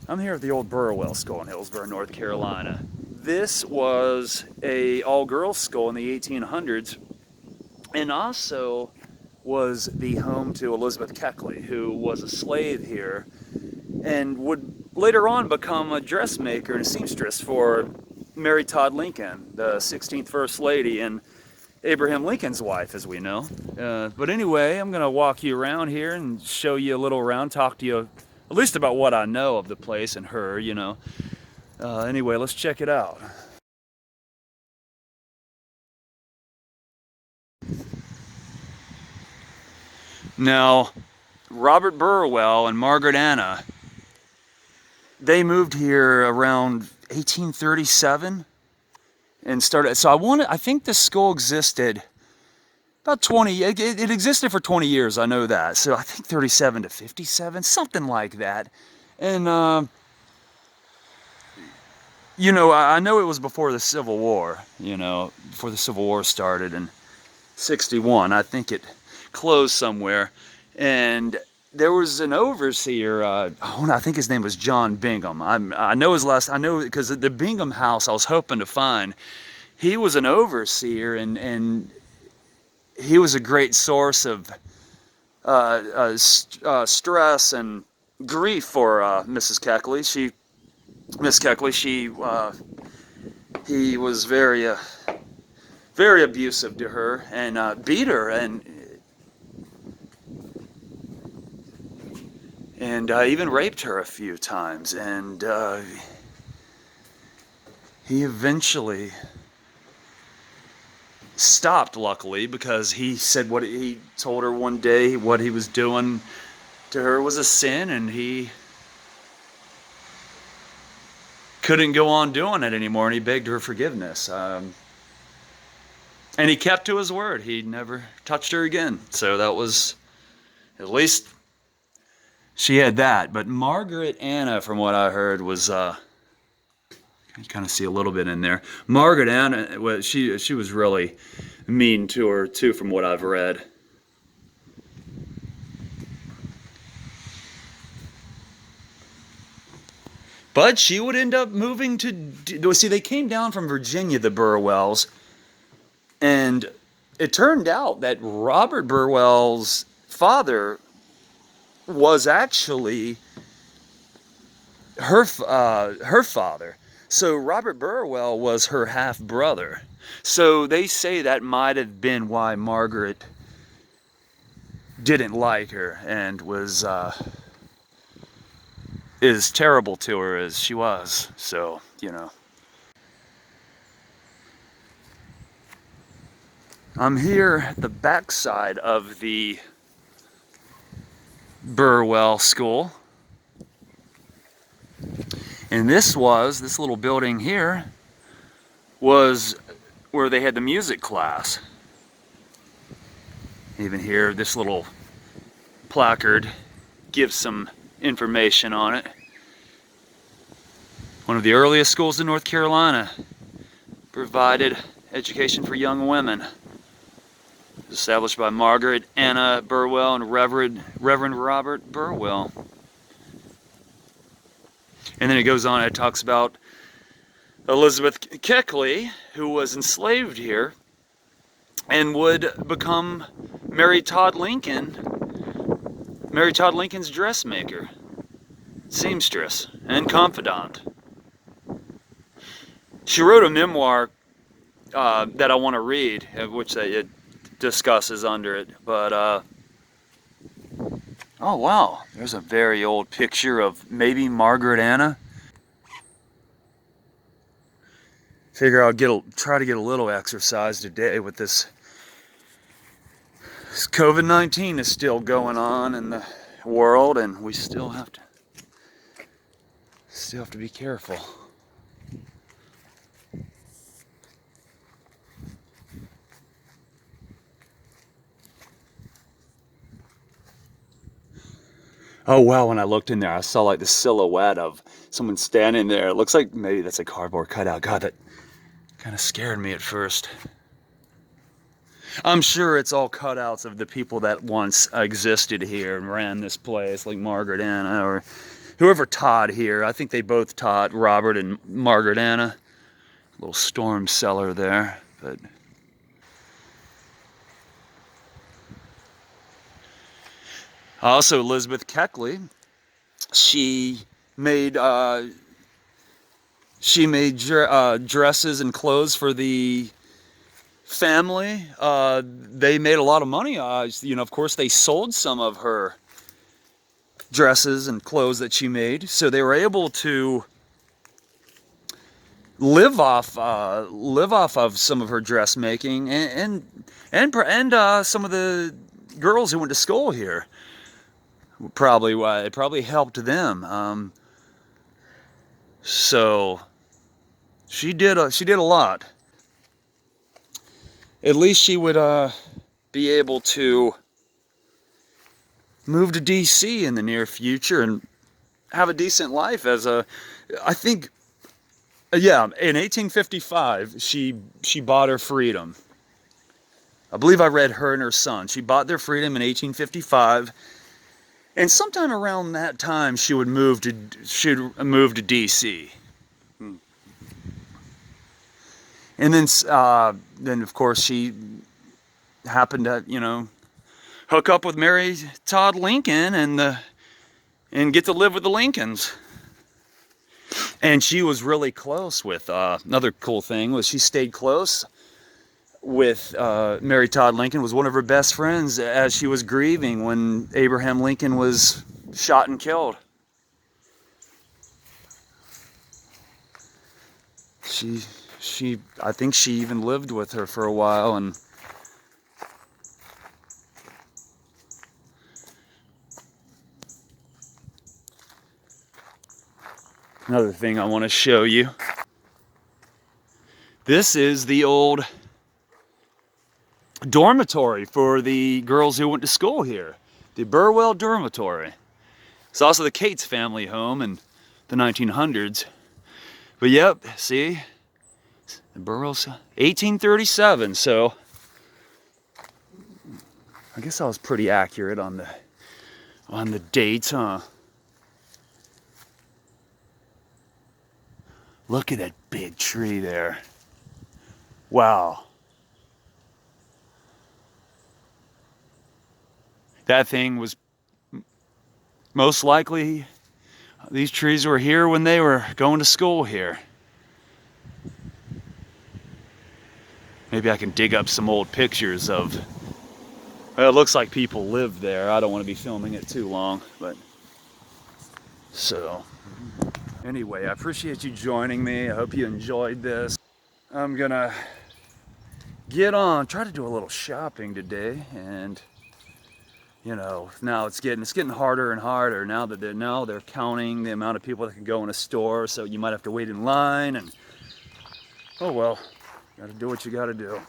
I'm here at the Old Burwell School in Hillsborough, North Carolina. This was a all-girls school in the 1800s and also was the home to Elizabeth Keckley, who was a slave here and would later on become a dressmaker and a seamstress for Mary Todd Lincoln, the 16th First Lady and Abraham Lincoln's wife, as we know. But anyway, I'm going to walk you around here and show you a little around, talk to you at least about what I know of the place and her, you know. Anyway, let's check it out. Now, Robert Burwell and Margaret Anna, they moved here around 1837 and started. So I think this school existed about 20, it existed for 20 years, I know that. So I think 37 to 57, something like that. And, you know, I know it was before the Civil War, you know, before the Civil War started in 61. I think it closed somewhere. And there was an overseer, I think his name was John Bingham. I know his last, I know because the Bingham house I was hoping to find, he was an overseer and he was a great source of stress and grief for Mrs. Keckley. Miss Keckley, he was very abusive to her and beat her and even raped her a few times. And he eventually stopped, luckily, because he told her one day what he was doing to her was a sin, and he couldn't go on doing it anymore, and he begged her forgiveness. And he kept to his word. He never touched her again. So that was, at least she had that. But Margaret Anna, from what I heard, was you kind of see a little bit in there. Margaret Anna, well, she was really mean to her too, from what I've read. But she would end up moving to, see, they came down from Virginia, the Burwells, and it turned out that Robert Burwell's father was actually her father. So Robert Burwell was her half-brother. So they say that might have been why Margaret didn't like her and was as terrible to her as she was. So, you know. I'm here at the backside of the Burwell School. And this little building here was where they had the music class. Even here, this little placard gives some information on it. One of the earliest schools in North Carolina provided education for young women. Established by Margaret Anna Burwell and Reverend Robert Burwell. And then it goes on, it talks about Elizabeth Keckley, who was enslaved here and would become Mary Todd Lincoln's dressmaker, seamstress, and confidant. She wrote a memoir that I want to read, which it discusses under it, but oh wow, there's a very old picture of maybe Margaret Anna. Figure I'll try to get a little exercise today with this COVID-19 is still going on in the world, and we still have to be careful. Oh wow, when I looked in there, I saw like the silhouette of someone standing there. It looks like maybe that's a cardboard cutout. God, that kind of scared me at first. I'm sure it's all cutouts of the people that once existed here and ran this place, like Margaret Anna or whoever taught here. I think they both taught, Robert and Margaret Anna. Little storm cellar there, but also Elizabeth Keckley. She made dresses and clothes for the family. They made a lot of money. You know, of course, they sold some of her dresses and clothes that she made, so they were able to live off of some of her dressmaking, and some of the girls who went to school here. Probably it probably helped them. So she did a lot. At least she would be able to move to DC in the near future and have a decent life as a, I think, yeah, in 1855 she bought her freedom. I believe I read her and her son. She bought their freedom in 1855, and sometime around that time she would move to DC. And then of course she happened to, you know, hook up with Mary Todd Lincoln and get to live with the Lincolns. And she was really close with, another cool thing was she stayed close with Mary Todd Lincoln, was one of her best friends as she was grieving when Abraham Lincoln was shot and killed. I think she even lived with her for a while. And another thing I want to show you. This is the old dormitory for the girls who went to school here. The Burwell dormitory. It's also the Cates family home in the 1900s. But yep, see, the Burwell's 1837, so I guess I was pretty accurate on the dates, huh? Look at that big tree there. Wow. That thing was most likely, these trees were here when they were going to school here. Maybe I can dig up some old pictures of, well, it looks like people lived there. I don't want to be filming it too long, but so anyway, I appreciate you joining me. I hope you enjoyed this. I'm gonna try to do a little shopping today, and you know, now it's getting harder and harder now that they're counting the amount of people that can go in a store, so you might have to wait in line, and oh well, gotta do what you gotta do.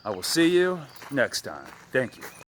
I will see you next time. Thank you.